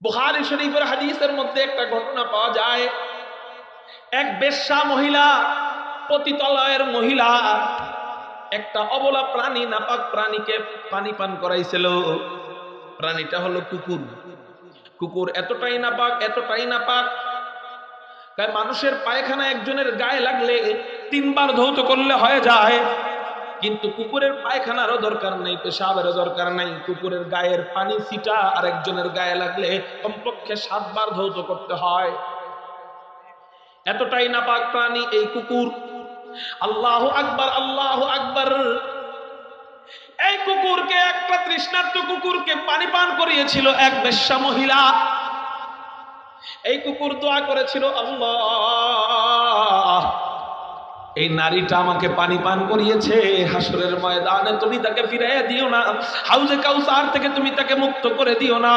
বুখারী শরীফের হাদিসের মধ্যে একটা ঘটনা পাওয়া যায়। এক বেশ্যা মহিলা, পতিতালয়ের মহিলা, একটা অবলা প্রাণী, নাপাক প্রাণীকে পানি পান করাইছিল। প্রাণীটা হলো কুকুর। কুকুর এতটাই নাপাক, এতটাই নাপাক, তাই মানুষের পায়খানা একজনের গায়ে লাগলে 3 বার ধৌত করলে হয়ে যায়, কিন্তু কুকুরের পায়খানারও দরকার নাই, পেশাবেরও দরকার নাই। কুকুরের গায়ের পানি ছিটা আর একজনের গায়ে লাগলে কমপক্ষে 7 বার ধৌত করতে হয়। এতটাই নাপাক প্রাণী এই কুকুর। আল্লাহু আকবার, আল্লাহু আকবার। এই কুকুরকে, একটা তৃষ্ণার্ত কুকুরকে পানি পান করিয়েছিল এক বেশ্যা মহিলা। এই কুকুর দোয়া করেছিল, আল্লাহ, এই নারীটা আমাকে পানি পান করিয়েছে, হাসরের ময়দানে তুমি তাকে ফিরাইয়া দিও না, হাউজে কাউসার থেকে তুমি তাকে মুক্ত করে দিও না।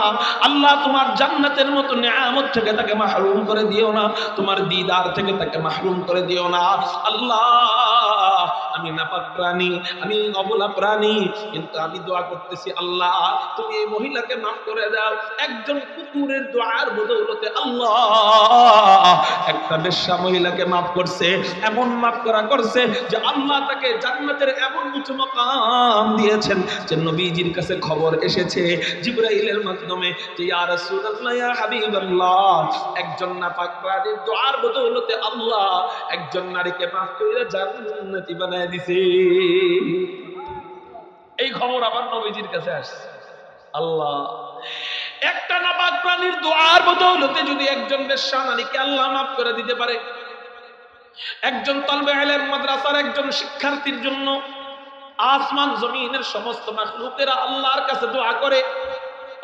আল্লাহ, তোমার জান্নাতের মতো নিয়ামত থেকে তাকে মাহরুম করে দিও না, তোমার দিদার থেকে তাকে মাহরুম করে দিও না। আল্লাহ, আমি নাপাক প্রাণী, আমি অবলা প্রাণী, কিন্তু আমি দোয়া করতেছি, আল্লাহ তুমি এই মহিলাকে মাফ করে দাও। একজন কুকুরের দোয়ার বদৌলতে আল্লাহ একটা বেশ্যা মহিলাকে মাফ করছে। এমন মাফ করা করছে যে আল্লাহ তাকে জান্নাতের এমন উচ্চ মাকাম দিয়েছেন যে নবীজির কাছে খবর এসেছে জিবরাইলের মাধ্যমে যে ইয়া রাসূলুল্লাহ, ইয়া হাবিবাল্লাহ, একজন নাপাক প্রাণীর দোয়ার বদৌলতে আল্লাহ একজন নারীকে মাফ করে জান্নাতি বানায় দিয়েছে। এই খবর আবার নবীজির কাছে আসছে। আল্লাহ, একটা নাপাক প্রাণীর দোয়ার বদৌলতে যদি একজন বেশ্যা নারীকে আল্লাহ মাফ করে দিতে পারে, একজন তালবে ইলম মাদ্রাসার একজন শিক্ষার্থীর জন্য আসমান জমিনের সমস্ত মাখলুকেরা আল্লাহর কাছে দোয়া করে,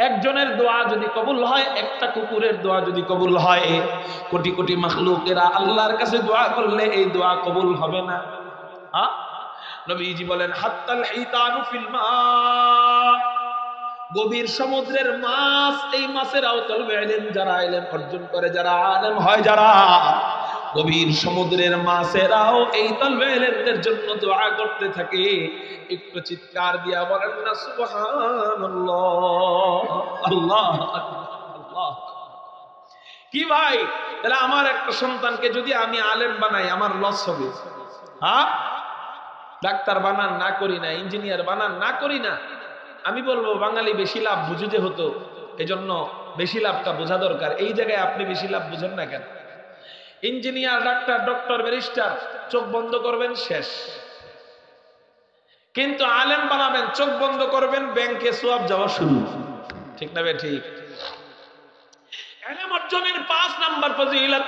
একজনের দোয়া যদি কবুল হয়, একটা কুকুরের দোয়া যদি কবুল হয়, কোটি কোটি মাখলুকেরা আল্লাহর কাছে দোয়া করলে এই দোয়া কবুল হবে না? হ্যাঁ, নবীজি বলেন হাত্তাল হিতানু ফিল মা, গভীর সমুদ্রের মাছ, এই মাছের তালবে ইলম যারা ইলম অর্জন করে, যারা আলেম হয়, যারা গভীর সমুদ্রের মাছেরাও এই তালবে ইলমদের জন্য দোয়া করতে থাকে। একটু চিৎকার দিয়া বলেন না সুবহানাল্লাহ, আল্লাহ আল্লাহ। কি ভাই, তাহলে আমার একটা সন্তানকে যদি আমি আলেম বানাই আমার লস হবে? হ্যাঁ, ডাক্তার বানান না করি না, ইঞ্জিনিয়ার বানান না করি না, আমি বলবো বাঙালি বেশি লাভ বুঝে যে হতো, এজন্য বেশি লাভটা বোঝা দরকার। এই জায়গায় আপনি বেশি লাভ বুঝেন না কেন? ইঞ্জিনিয়ার, ডাক্তার, ডক্টর, ব্যারিস্টার, চোখ বন্ধ করবেন শেষ। কিন্তু আলেম বানাবেন, চোখ বন্ধ করবেন ব্যাংকে সোয়াব যাওয়া শুরু। ঠিক না বে ঠিক? ইলম অর্জনের 5 নাম্বার ফজিলত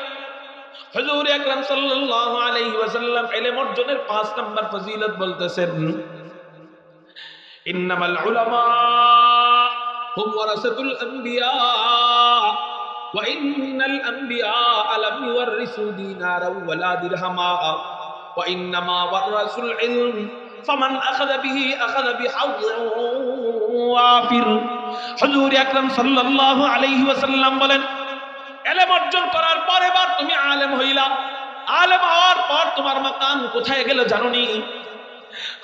হুজুর আকরাম সাল্লাল্লাহু আলাইহি ওয়াসাল্লাম ইলম অর্জনের 5 নাম্বার ফজিলত বলতেছেন, ইন্নামাল উলামা হুম ওয়ারাসাতুল আম্বিয়া ওয়া ইন্নাল আম্বিয়া লাম ইউরিসু দিনারাও ওয়ালা দিরহামা ওয়া ইন্নামা ওয়ারাসুল ইলম ফামান আখাযা বিহি আখাযা বিহাযযিন ওয়াফির। হুজুর আকরাম সাল্লাল্লাহু আলাইহি ওয়াসাল্লাম বলেন, ইলম অর্জন করার পর এবার তুমি আলেম হইলা, আলেম হওয়ার পর তোমার মাকাম কোথায় গেল জানোনি?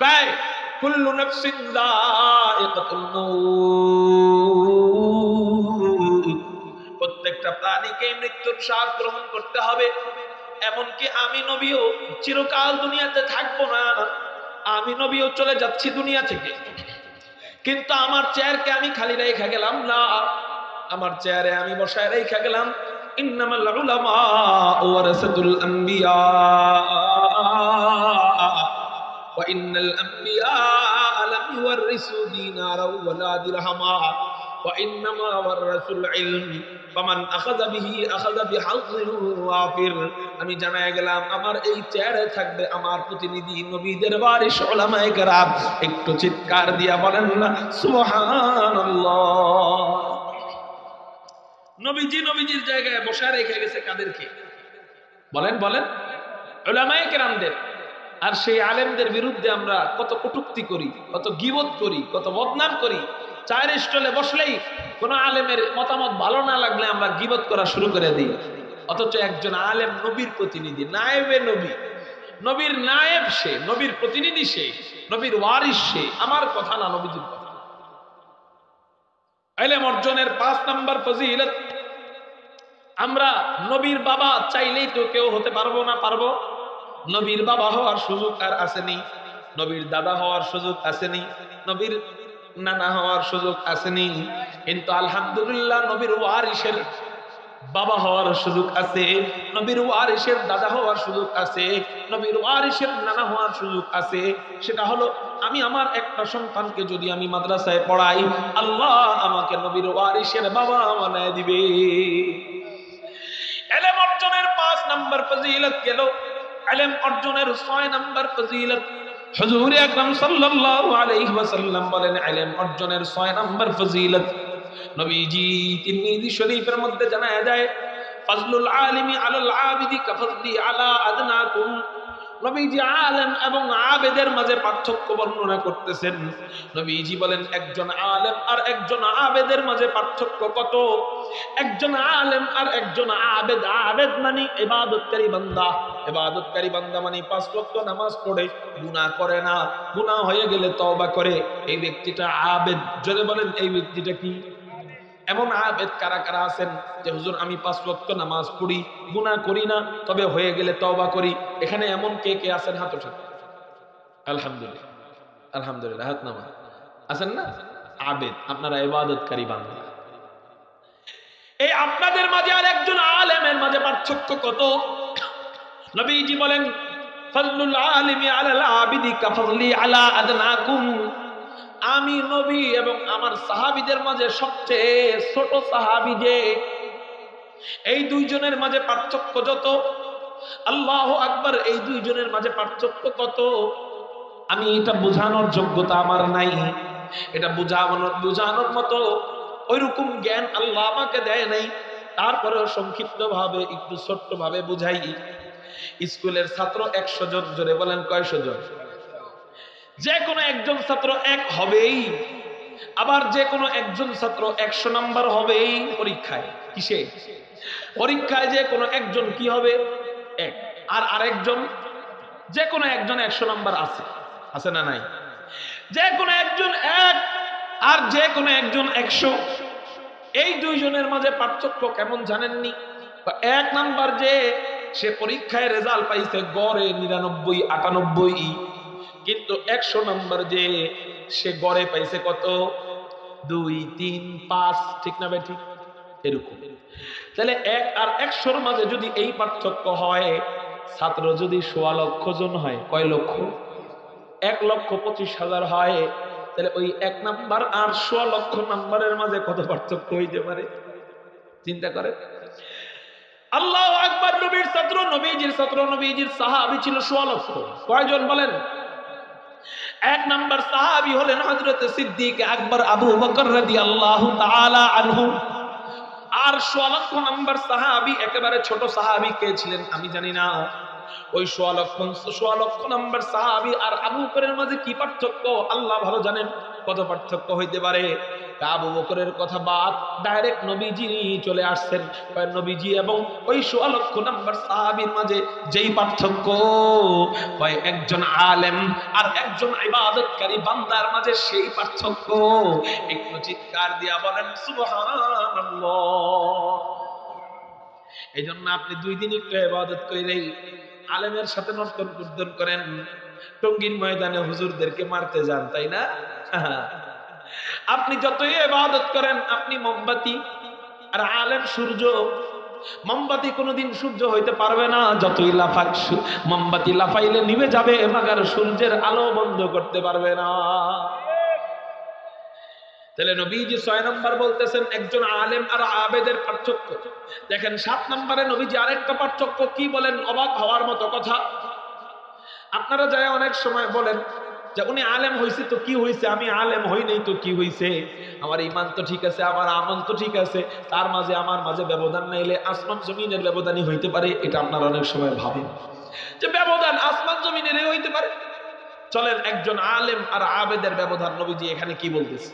কয় কুল্লু নাফসিন যায়িকাতুল মাউত, প্রত্যেকটা প্রাণীকে মৃত্যুর স্বাদ গ্রহণ করতে হবে। এমনকি আমি নবীও চিরকাল দুনিয়াতে থাকবো না, আমি নবীও চলে যাচ্ছি দুনিয়া থেকে, কিন্তু আমার চেয়ারকে আমি খালি রেখে গেলাম না, আমার চেয়ারে আমি বসায় রেখে গেলাম। ইন্নামাল উলামা ওয়ারাসাতুল আম্বিয়া ওয়া ইন্নাল আম্বিয়া লাম ইউরিসু দিনারাও ওয়ালা দিরহামা ওয়া ইন্নামা ওয়ারাসুল ইলম ফামান আখাযা বিহি আখাযা বিহাযযিন ওয়াফির। আমি জানায় গেলাম আমার এই চেয়ারে থাকবে আমার প্রতিনিধি নবীদের ওয়ারিস উলামায়ে কেরাম। একটু চিৎকার দিয়া বলেন না সুবহানাল্লাহ। নবীজির জায়গায় বসা রেখে গেছে কাদেরকে? বলেন বলেন, উলামায়ে কেরামদের। আর সেই আলেমদের বিরুদ্ধে আমরা কত কটূক্তি করি, কত গীবত করি, কত বদনাম করি। চায়ের স্টলে বসলেই কোন আলেমের মতামত ভালো না লাগলে আমরা গীবত করা শুরু করে দিই। অথচ একজন আলেম নবীর প্রতিনিধি, নায়েবে নবী, নবীর নায়েব সে, নবীর প্রতিনিধি সে, নবীর ওয়ারিস সে। আমার কথা না, নবীজির কথা। ইলম অর্জনের 5 নাম্বার ফজিলত, আমরা নবীর বাবা চাইলেই তো কেউ হতে পারবো না? পারবো। নবীর বাবা হওয়ার সুযোগ আর আসেনি, নবীর দাদা হওয়ার সুযোগ আসেনি, নবীর নানা হওয়ার সুযোগ আসেনি, কিন্তু আলহামদুলিল্লাহ নবীর ওয়ারিসের বাবা হওয়ার সুযোগ আছে, নবীর ওয়ারিসের দাদা হওয়ার সুযোগ আছে, নবীর ওয়ারিসের নানা হওয়ার সুযোগ আছে। সেটা হলো আমি আমার একটা সন্তানকে যদি আমি মাদ্রাসায় পড়াই, আল্লাহ আমাকে নবীর ওয়ারিসের বাবা বানায় দিবে। ইলম অর্জনের 5 নাম্বার ফজিলত গেল। ইলম অর্জনের 6 নাম্বার ফজিলত, হুজুর আকরাম সাল্লাল্লাহু আলাইহি ওয়াসাল্লাম বলেন ইলম অর্জনের 6 নাম্বার ফজিলত নবীজি তিরমিজি শরীফের মধ্যে জানায়া যায়, ফাজলুল আলিমি আলাল আবিদি কাফজলি আলা আদনাকুম। নবীজি আলেম এবং আবেদের মাঝে পার্থক্য বর্ণনা করতেছেন। নবীজি বলেন একজন আলেম আর একজন আবেদের মাঝে পার্থক্য কত? একজন আলেম আর একজন আবেদ, আবেদ মানে ইবাদতকারী বান্দা, ইবাদতকারী বান্দা মানে 5 ওয়াক্ত নামাজ পড়ে, গুনাহ করে না, গুনাহ হয়ে গেলে তওবা করে, এই ব্যক্তিটা আবেদ। জোরে বলেন এই ব্যক্তিটা কি? এমন আবেদ কারা কারা আছেন যে হুজুর আমি 5 ওয়াক্ত নামাজ পড়ি, গুনাহ করি না, তবে হয়ে গেলে তওবা করি? এখানে এমন কে কে আছেন? হাত ওঠান। আলহামদুলিল্লাহ, আলহামদুলিল্লাহ, হাত নামান। আছেন না? আবেদ, আপনারা ইবাদতকারী বান্দা। এই আপনাদের মাঝে আর একজন আলেমের মাঝে পার্থক্য কত? নবীজি বলেন ফাজলুল আলিমি আলাল আবিদি কাফজলি আলা আদনাকুম। আমি নবী এবং আমার সাহাবীদের মাঝে সবচেয়ে ছোট সাহাবী যে, এই দুইজনের মাঝে পার্থক্য যত, আল্লাহু আকবার, এই দুইজনের মাঝে পার্থক্য কত? আমি এটা বোঝানোর যোগ্যতা আমার নাই, এটা বোঝানোর মতো ওইরকম জ্ঞান আল্লাহ আমাকে দেয় নাই। তারপরেও সংক্ষিপ্ত ভাবে একটু ছোট্ট ভাবে বুঝাই। স্কুলের ছাত্র 100 জন, জোরে বলেন কয়শো জন? যে কোনো একজন ছাত্র 1 হবেই, আবার যে কোনো একজন ছাত্র 100 নাম্বার হবেই পরীক্ষায়। কিসে? পরীক্ষায় যে কোনো একজন কি হবে? 1। আর আরেকজন, যে কোনো একজন 100 নাম্বার আছে, আছে না নাই? যে কোনো একজন 1 আর যে কোনো একজন 100। এই দুইজনের মাঝে পার্থক্য কেমন জানেননি? 1 নাম্বার যে সে পরীক্ষায় রেজাল্ট পাইছে গড়ে 99, 98, কিন্তু 100 নাম্বার যে সে গড়ে পাইছে কত? 2, 3, 5, ঠিক না ভাই? ঠিক এরকম। তাহলে 1 আর 100-র মাঝে যদি এই পার্থক্য হয়, ছাত্র যদি 1.25 লক্ষ জন হয়, কয় লক্ষ? 1,25,000 হয়, তাহলে ওই 1 নাম্বার আর 1.25 লক্ষ নাম্বারের মাঝে কত পার্থক্য হইতে পারে? চিন্তা করে। আল্লাহু আকবার। নবীর ছাত্র, নবীজির ছাত্র, নবীজির সাহাবী ছিল 1.25 লক্ষ। কয়জন বলেন? 1 নাম্বার সাহাবী হলেন হযরত সিদ্দিক আকবর আবু বকর রাদিয়াল্লাহু তাআলা আনহু। আর 1.25 লক্ষ নাম্বার সাহাবী, একেবারে ছোট সাহাবী কে ছিলেন আমি জানি না। ওই 1.25 লক্ষ নাম্বার সাহাবী আর আবু বকরের মাঝে কি পার্থক্য আল্লাহ ভালো জানেন। কত পার্থক্য হইতে পারে? আবু বকরের কথা বাদ, ডাইরেক্ট নবীজি চলে আসছেন। নবীজি এবং ওই 1.25 লক্ষ নাম্বার সাহাবীর মাঝে যেই পার্থক্য, একজন আলেম আর একজন ইবাদতকারী বান্দার মাঝে সেই পার্থক্য। একটু চিৎকার দিয়া বলেন সুবহানাল্লাহ। এই জন্য আপনি 2 দিন একটু ইবাদত কইলেই আলেমের সাথে নর্তন করেন, টঙ্গীর ময়দানে হুজুরদেরকে মারতে যান, তাই না? আপনি যতই ইবাদত করেন, আপনি মোমবাতি আর আলেম সূর্য। মোমবাতি কোনোদিন সূর্য হইতে পারবে না, যতই লাফাক। মোমবাতি লাফাইলে নিভে যাবে, মাগার সূর্যের আলো বন্ধ করতে পারবে না। তাহলে নবীজি 6 নাম্বার বলতেছেন একজন আলেম আর আবেদের পার্থক্য। দেখেন 7 নম্বরে নবীজি আরেকটা পার্থক্য কি বলেন, অবাক হওয়ার মতো কথা। আপনারা যায় অনেক সময় বলেন যে উনি আলেম হইছে তো কি হইছে, আমি আলেম হই নাই তো কি হইছে, আমার ঈমান তো ঠিক আছে, আমার আমল তো ঠিক আছে, তার মাঝে আমার মাঝে ব্যবধান নাইলে আসমান জমিনের ব্যবধানই হইতে পারে। এটা আপনারা অনেক সময় ভাবেন যে ব্যবধান আসমান জমিনের হইতে পারে। চলেন একজন আলেম আর আবেদের ব্যবধান নবীজি এখানে কি বলতেছে।